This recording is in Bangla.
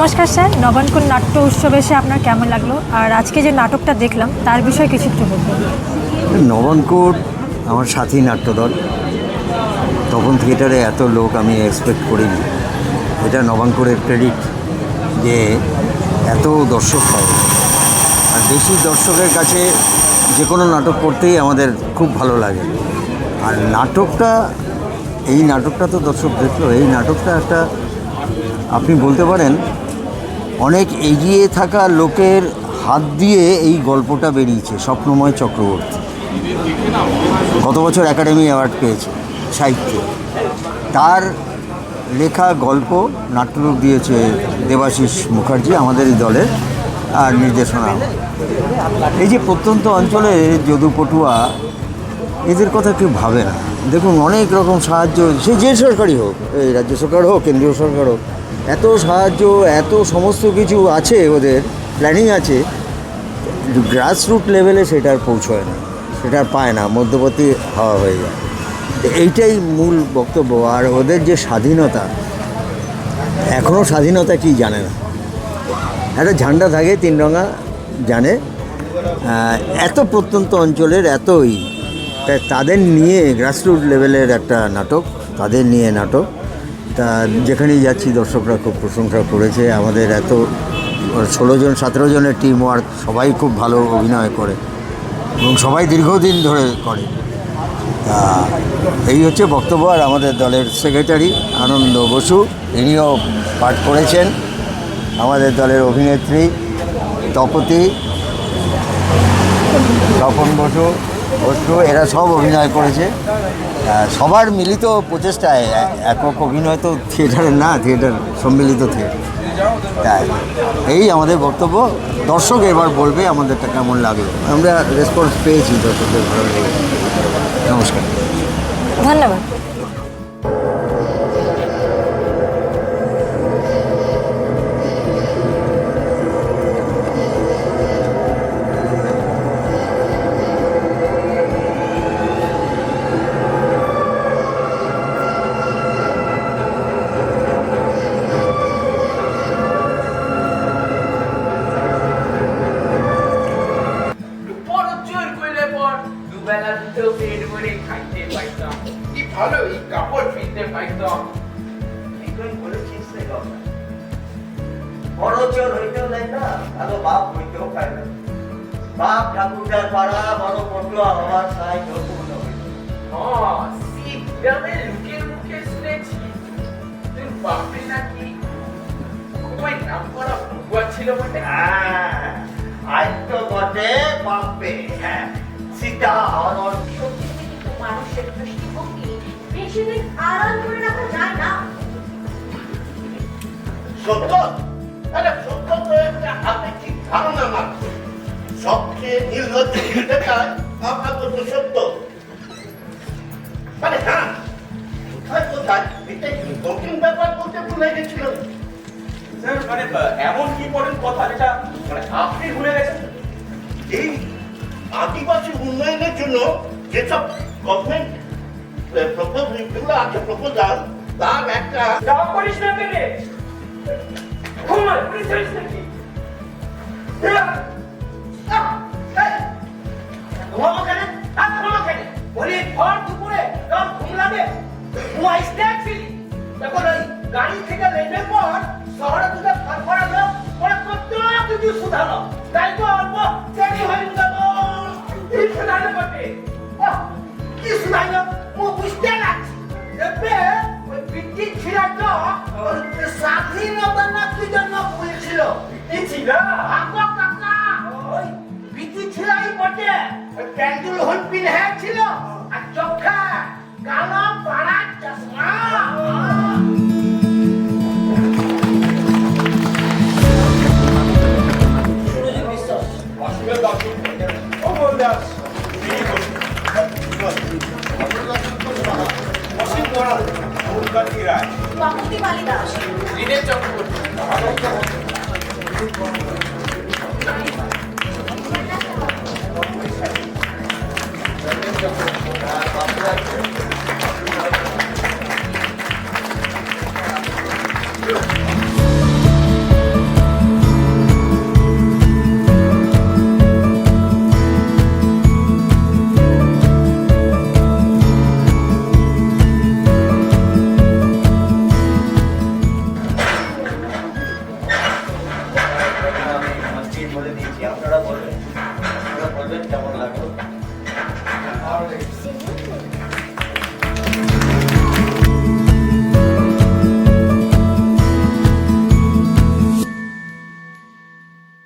নমস্কার স্যার, নবানকুন নাট্য উৎসবে এসে আপনার কেমন লাগলো, আর আজকে যে নাটকটা দেখলাম তার বিষয়ে কিছু একটু বলবেন। নবানকুট আমার সাথী নাট্যদল, তখন থিয়েটারে এত লোক আমি এক্সপেক্ট করিনি। এটা নবানকুটের ক্রেডিট যে এত দর্শক পাবে, আর বেশি দর্শকের কাছে যে কোনো নাটক করতেই আমাদের খুব ভালো লাগে। আর এই নাটকটা তো দর্শক দেখলো। এই নাটকটা একটা আপনি বলতে পারেন অনেক এগিয়ে থাকা লোকের হাত দিয়ে এই গল্পটা বেরিয়েছে। স্বপ্নময় চক্রবর্তী গত বছর একাডেমি অ্যাওয়ার্ড পেয়েছে সাহিত্যে। তার লেখা গল্প নাট্যরূপ দিয়েছে দেবাশিস মুখার্জি আমাদেরই দলের, আর নির্দেশনা। এই যে প্রত্যন্ত অঞ্চলে যদুপটুয়া, এদের কথা কেউ ভাবে না। দেখুন, অনেক রকম সাহায্য, সে যে সরকারই হোক, এই রাজ্য সরকার হোক, কেন্দ্রীয় সরকার হোক, এত সাহায্য, এত সমস্ত কিছু আছে, ওদের প্ল্যানিং আছে, গ্রাসরুট লেভেলে সেটা আর পৌঁছয় না, সেটা আর পায় না, মধ্যবর্তী হওয়া হয়ে যায়। এইটাই মূল বক্তব্য। আর ওদের যে স্বাধীনতা, এখনও স্বাধীনতা কি জানে না। একটা ঝান্ডা থাকে, তিন রঙা, জানে। এত প্রত্যন্ত অঞ্চলের এতই, তাই তাদের নিয়ে গ্রাসরুট লেভেলের একটা নাটক, তাদের নিয়ে নাটক। তা যেখানেই যাচ্ছি দর্শকরা খুব প্রশংসা করেছে। আমাদের এত 16 জন 17 জনের টিম ওয়ার্ক, সবাই খুব ভালো অভিনয় করে এবং সবাই দীর্ঘদিন ধরে করে। তা এই হচ্ছে বক্তব্য। আর আমাদের দলের সেক্রেটারি আনন্দ বসু, ইনিও পাঠ করেছেন। আমাদের দলের অভিনেত্রী তপতি, তপন বসু, এরা সব অভিনয় করেছে। সবার মিলিত প্রচেষ্টায়, একক অভিনয় তো থিয়েটারের না, থিয়েটার সম্মিলিত থিয়েটার। তাই এই আমাদের বক্তব্য। দর্শক এবার বলবে আমাদেরটা কেমন লাগলো। আমরা রেসপন্স পেয়েছি, দর্শকদের ভালো লেগেছে। নমস্কার, ধন্যবাদ। বড়চোর হইতেও নাই না, ভালো বাপ হইতেও পায় না। বাপ ঠাকুরদার পাড়া বড় পটলো আমার সাই যৌপূর্ণ হইত। গ্রামের লোকের মুখে শুনেছি তোর বাপে নাকি খুবই নাম করা ভুয়া ছিল বটে। আজ তো বটে বাপে, সীতা হরণ। মানুষের দৃষ্টিভঙ্গি বেশি দিন আড়াল করে রাখা যায় না। সত্য, সত্য তো একটা আপেক্ষিক ধারণা মাত্র। সবচেয়ে নির্লজ্জ চায় আপাতত সত্য। মানে হ্যাঁ, কোথায় কোথায় এটা একটু কঠিন ব্যাপার বলতে ভুলে গেছিল। স্যার, মানে এমন কি পড়েন কথা যেটা মানে আপনি ভুলে গেছেন? এই আদিবাসী উন্নয়নের জন্য যেসব গভর্নমেন্ট প্রপোজাল আছে, প্রপোজাল, তার একটা দাম করিস না কেনে ঘুমায় পুলিশ হইস নাকি? ঘুমাবো কেন? আর ঘুমাবো কেন? বলি ভর দুপুরে তোর ঘুম লাগে? ঘুমাইস দেখছিলি তখন ওই গাড়ি থেকে নেমে পর শহরে দুটো ফরফরালো ওরা কত কিছু শুধালো, তাই তো অল্প দেরি হয়ে গেল। কি শুধালো বটে? কি শুনাইলো? ও বুঝতে লাগছি দেখবে ওই ব্রিটিশ ছিলাটা স্বাধীনতা না কি জন্য বলছিল? কি ছিল? আগো কাকা, ওই ব্রিটিশ ছিলাই বটে। ওই প্যান্টুল হন পিনহে ছিল আর চোখে কালো পাড়া চশমা। বাপতি বালি দাস দিনের চক্রবর্তী যে আপনারা বলবেন